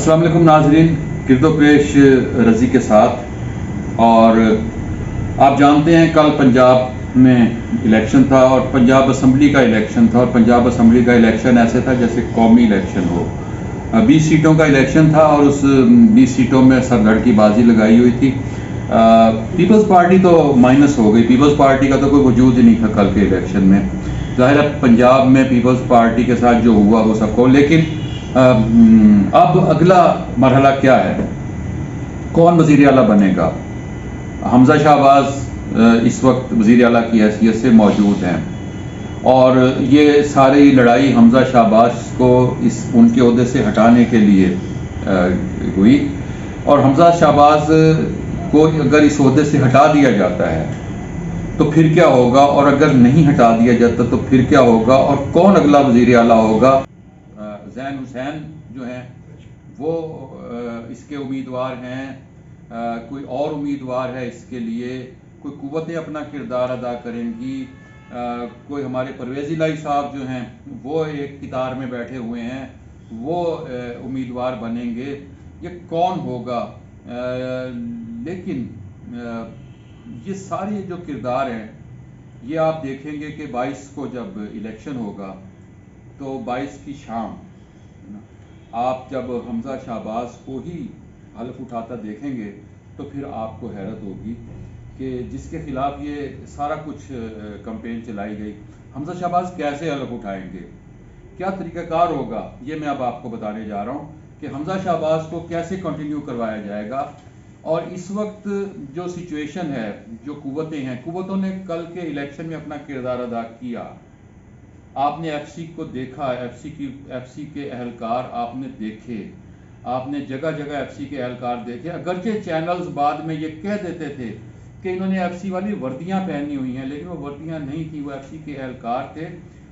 अस्सलाम वालेकुम नाजरीन, किरदो पेश रज़ी के साथ। और आप जानते हैं कल पंजाब में इलेक्शन था और पंजाब असम्बली का इलेक्शन था। और पंजाब असम्बली का इलेक्शन ऐसे था जैसे कौमी इलेक्शन हो। 20 सीटों का इलेक्शन था और उस 20 सीटों में सरगढ़ की बाजी लगाई हुई थी। पीपल्स पार्टी तो माइनस हो गई, पीपल्स पार्टी का तो कोई वजूद ही नहीं था कल के इलेक्शन में। ज़ाहिर है पंजाब में पीपल्स पार्टी के साथ जो हुआ वो सबको, लेकिन अब अगला मरहला क्या है, कौन वज़ीर आला बनेगा। हमज़ा शहबाज इस वक्त वज़ीर आला की हैसियत से मौजूद हैं और ये सारी लड़ाई हमज़ा शहबाज को उनके ओहदे से हटाने के लिए हुई। और हमज़ा शहबाज को अगर इस ओहदे से हटा दिया जाता है तो फिर क्या होगा, और अगर नहीं हटा दिया जाता तो फिर क्या होगा, और कौन अगला वज़ीर आला होगा। ज़ैन हुसैन जो हैं वो इसके उम्मीदवार हैं, कोई और उम्मीदवार है इसके लिए, कोई कुव्वतें अपना किरदार अदा करेंगी, कोई हमारे परवेज़ इलाही साहब जो हैं वो एक कितार में बैठे हुए हैं, वो उम्मीदवार बनेंगे, ये कौन होगा। लेकिन ये सारे जो किरदार हैं ये आप देखेंगे कि 22 को जब इलेक्शन होगा तो 22 की शाम आप जब हमज़ा शहबाज को ही हल्फ उठाता देखेंगे तो फिर आपको हैरत होगी कि जिसके खिलाफ ये सारा कुछ कैंपेन चलाई गई, हमज़ा शहबाज कैसे हल्फ उठाएंगे, क्या तरीक़ाकार होगा, ये मैं अब आपको बताने जा रहा हूँ कि हमज़ा शहबाज को कैसे कंटिन्यू करवाया जाएगा। और इस वक्त जो सिचुएशन है, जो कुव्वतें हैं, कुव्वतों ने कल के इलेक्शन में अपना किरदार अदा किया। आपने एफसी को देखा, एफसी के एहलकार आपने देखे, आपने जगह जगह एफसी के एहलकार देखे। अगरचे चैनल्स बाद में ये कह देते थे कि इन्होंने एफसी वाली वर्दियां पहनी हुई हैं, लेकिन वो वर्दियां नहीं थी, वो एफसी के एहलकार थे।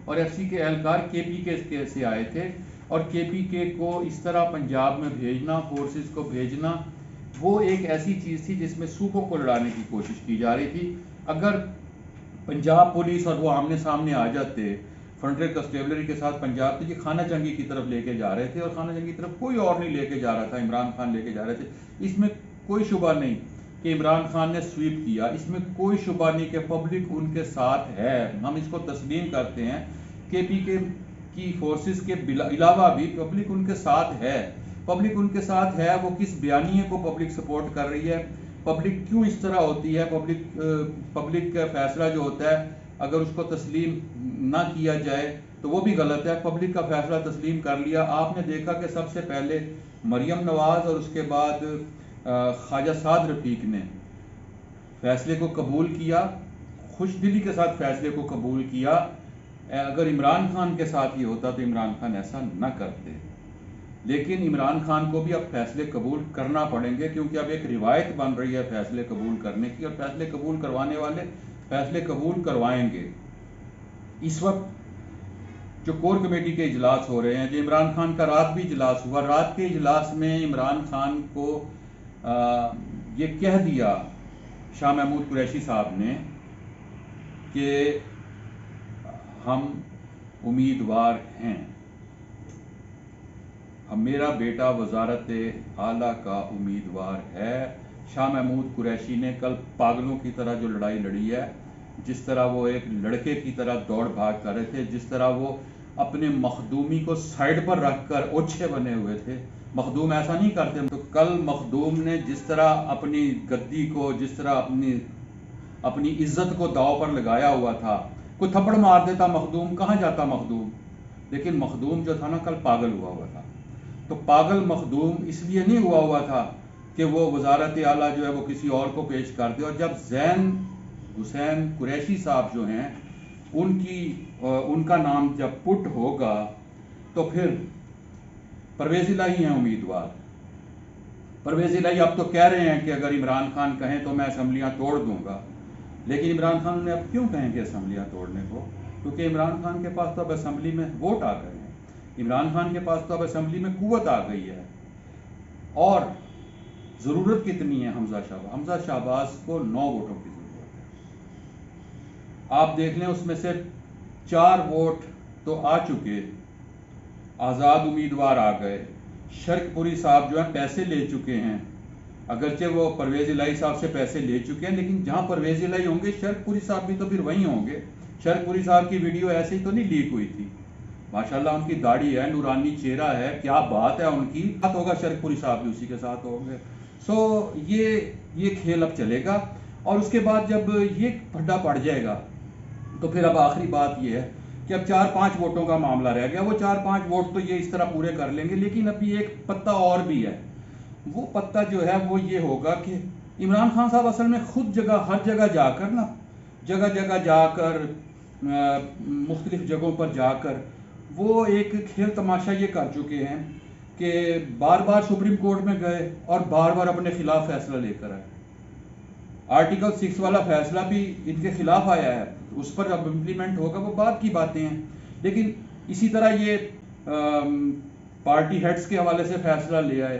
और एफसी के एहलकार केपीके से आए थे और केपीके को इस तरह पंजाब में भेजना, फोर्सेस को भेजना, वो एक ऐसी चीज़ थी जिसमें सूबों को लड़ाने की कोशिश की जा रही थी। अगर पंजाब पुलिस और वो आमने सामने आ जाते फ्रंटियर कंस्टेबलरी के साथ पंजाब, तो ये खाना जंगी की तरफ लेके जा रहे थे और खाना जंगी की तरफ कोई और नहीं लेके जा रहा था, इमरान खान लेके जा रहे थे। इसमें कोई शुबा नहीं कि इमरान खान ने स्वीप किया, इसमें कोई शुबा नहीं कि पब्लिक उनके साथ है, हम इसको तस्लीम करते हैं। केपीके की फोर्सेस के अलावा भी पब्लिक उनके साथ है। पब्लिक उनके साथ है, वो किस बयानिए को पब्लिक सपोर्ट कर रही है, पब्लिक क्यों इस तरह होती है, पब्लिक का फैसला जो होता है अगर उसको तस्लीम ना किया जाए तो वो भी गलत है। पब्लिक का फैसला तस्लीम कर लिया। आपने देखा कि सबसे पहले मरियम नवाज और उसके बाद ख्वाजा साद रफीक ने फैसले को कबूल किया, खुशदिली के साथ फैसले को कबूल किया। अगर इमरान खान के साथ ये होता तो इमरान खान ऐसा न करते, लेकिन इमरान खान को भी अब फैसले कबूल करना पड़ेंगे क्योंकि अब एक रिवायत बन रही है फैसले कबूल करने की, और फैसले कबूल करवाने वाले फैसले कबूल करवाएंगे। इस वक्त जो कोर कमेटी के इजलास हो रहे हैं, जो इमरान खान का रात भी इजलास हुआ, रात के इजलास में इमरान खान को ये कह दिया शाह महमूद कुरैशी साहब ने कि हम उम्मीदवार हैं, मेरा बेटा वजारत आला का उम्मीदवार है। शाह महमूद कुरैशी ने कल पागलों की तरह जो लड़ाई लड़ी है, जिस तरह वो एक लड़के की तरह दौड़ भाग कर रहे थे, जिस तरह वो अपने मखदूमी को साइड पर रखकर ओछे बने हुए थे। मखदूम ऐसा नहीं करते। तो कल मखदूम ने जिस तरह अपनी गद्दी को, जिस तरह अपनी इज्जत को दाव पर लगाया हुआ था, कोई थप्पड़ मार देता मखदूम, कहाँ जाता मखदूम। लेकिन मखदूम जो था ना कल पागल हुआ था। तो पागल मखदूम इसलिए नहीं हुआ था कि वो वजारत आला जो है वो किसी और को पेश कर दे। और जब ज़ैन हुसैन कुरैशी साहब जो हैं उनका नाम जब पुट होगा तो फिर परवेज़ इलाही हैं उम्मीदवार। परवेज़ इलाही अब तो कह रहे हैं कि अगर इमरान खान कहें तो मैं असम्बलियाँ तोड़ दूंगा, लेकिन इमरान खान ने अब क्यों कहेंगे असम्बलियाँ तोड़ने को, क्योंकि इमरान खान के पास तो अब असम्बली में वोट आ गए हैं, इमरान खान के पास तो अब असम्बली में कुव्वत आ गई है। और ज़रूरत कितनी है हमज़ा शहबाज को 9 वोटों की ज़रूरत है। आप देख लें उसमें से 4 वोट तो आ चुके, आज़ाद उम्मीदवार आ गए, शर्कपुरी साहब जो है पैसे ले चुके हैं, अगरचे वो परवेज़ इलाही साहब से पैसे ले चुके हैं, लेकिन जहां परवेज़ इलाही होंगे शर्कपुरी साहब भी तो फिर वहीं होंगे। शर्कपुरी साहब की वीडियो ऐसे ही तो नहीं लीक हुई थी। माशाल्लाह उनकी दाढ़ी है, नूरानी चेहरा है, क्या बात है उनकी। बात होगा शर्कपुरी साहब भी उसी के साथ होंगे। सो ये खेल अब चलेगा। और उसके बाद जब ये फड्डा पड़ जाएगा तो फिर अब आखिरी बात ये है कि अब 4-5 वोटों का मामला रह गया। वो 4-5 वोट तो ये इस तरह पूरे कर लेंगे, लेकिन अभी एक पत्ता और भी है। वो पत्ता जो है वो ये होगा कि इमरान खान साहब असल में खुद हर जगह जाकर ना, जगह जगह जाकर मुख्तलिफ जगहों पर जाकर वो एक खेल तमाशा ये कर चुके हैं कि बार बार सुप्रीम कोर्ट में गए और बार बार अपने खिलाफ फैसला लेकर आए। आर्टिकल 6 वाला फैसला भी इनके खिलाफ आया है, उस पर अब इम्प्लीमेंट होगा वो बात की बातें हैं। लेकिन इसी तरह ये पार्टी हेड्स के हवाले से फैसला ले आए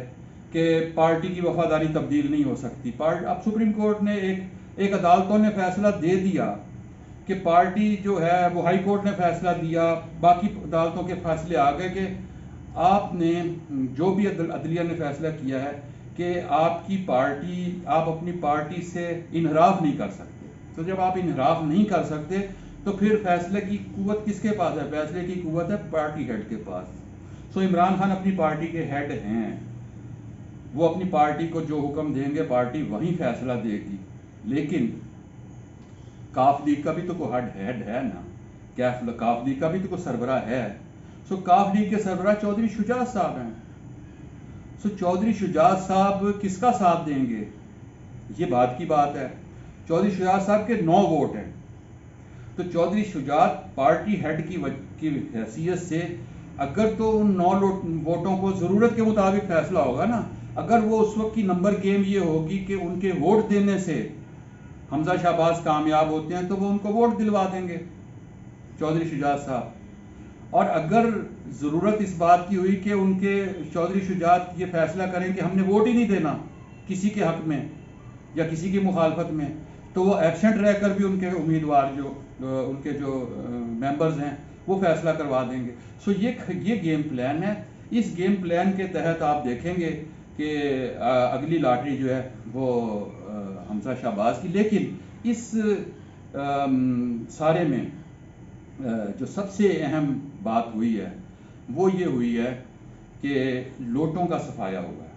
कि पार्टी की वफादारी तब्दील नहीं हो सकती। अब सुप्रीम कोर्ट ने एक अदालतों ने फैसला दे दिया कि पार्टी जो है वो, हाई कोर्ट ने फैसला दिया, बाकी अदालतों के फैसले आ गए कि आपने जो भी अदलिया ने फैसला किया है कि आप अपनी पार्टी से इनहराफ नहीं कर सकते। तो जब आप इनहराफ नहीं कर सकते तो फिर फैसले की कुव्वत किसके पास है? फैसले की कुव्वत है पार्टी हेड के पास। सो इमरान खान अपनी पार्टी के हेड हैं, वो अपनी पार्टी को जो हुक्म देंगे पार्टी वही फैसला देगी। लेकिन काफ लीग का भी तो कोई हेड है ना, काफ लीग का भी तो कोई सरबराह है। सो काफ लीग के सरबराह चौधरी शुजात साहब हैं। सो चौधरी शुजात साहब किसका साथ देंगे? ये बात की बात है। चौधरी शुजात साहब के 9 वोट हैं, तो चौधरी शुजात पार्टी हेड की हैसियत से अगर तो उन 9 वोटों को जरूरत के मुताबिक फैसला होगा ना, अगर वो उस वक्त की नंबर गेम ये होगी कि उनके वोट देने से हमजा शहबाज कामयाब होते हैं तो वो उनको वोट दिलवा देंगे चौधरी शुजात साहब। और अगर ज़रूरत इस बात की हुई कि उनके चौधरी शुजात ये फैसला करें कि हमने वोट ही नहीं देना किसी के हक में या किसी की मुखालफत में, तो वो एब्सेंट रहकर भी उनके उम्मीदवार उनके जो मेंबर्स हैं वो फैसला करवा देंगे। सो ये गेम प्लान है। इस गेम प्लान के तहत आप देखेंगे कि अगली लॉटरी जो है वो हमजा शहबाज की। लेकिन इस सारे में जो सबसे अहम बात हुई है वो ये हुई है कि लोटों का सफाया हुआ है।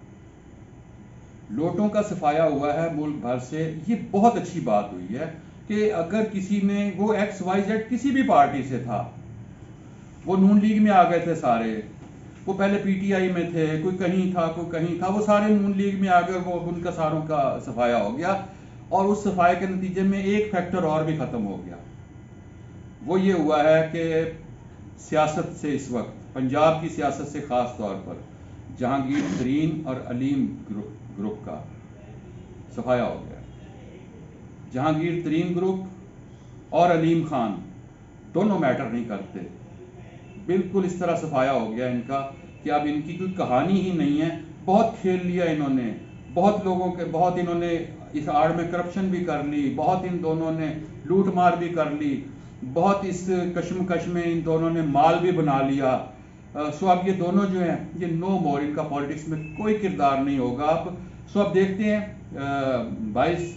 लोटों का सफाया हुआ है मुल्क भर से। ये बहुत अच्छी बात हुई है कि अगर किसी ने, वो XYZ किसी भी पार्टी से था, वो नून लीग में आ गए थे सारे, वो पहले PTI में थे, कोई कहीं था कोई कहीं था, वो सारे नून लीग में आकर वो उनका सारों का सफाया हो गया। और उस सफाए के नतीजे में एक फैक्टर और भी ख़त्म हो गया। वो ये हुआ है कि सियासत से इस वक्त, पंजाब की सियासत से ख़ास तौर पर जहांगीर तरीन और अलीम ग्रुप का सफाया हो गया। जहांगीर तरीन ग्रुप और अलीम खान दोनों मैटर नहीं करते। बिल्कुल इस तरह सफाया हो गया इनका कि अब इनकी कोई कहानी ही नहीं है। बहुत खेल लिया इन्होंने, बहुत लोगों के, बहुत इन्होंने इस आड़ में करप्शन भी कर ली, बहुत इन दोनों ने लूट मार भी कर ली, बहुत इस कश्मकश में इन दोनों ने माल भी बना लिया। सो अब ये दोनों जो हैं ये नो मोर, इनका पॉलिटिक्स में कोई किरदार नहीं होगा अब। सो अब देखते हैं 22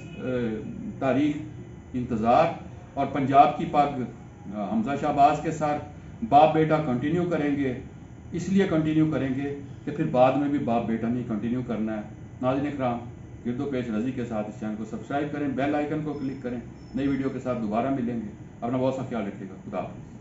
तारीख इंतज़ार। और पंजाब की पग हमजा शहबाज के साथ बाप बेटा कंटिन्यू करेंगे। इसलिए कंटिन्यू करेंगे कि फिर बाद में भी बाप बेटा नहीं कंटिन्यू करना है। नाज़रीन इकराम, गिरदो पेश रज़ी के साथ इस चैनल को सब्सक्राइब करें, बेल आइकन को क्लिक करें। नई वीडियो के साथ दोबारा मिलेंगे। अपना बहुत सा ख्याल रखिएगा। खुदा हाफ़िज़।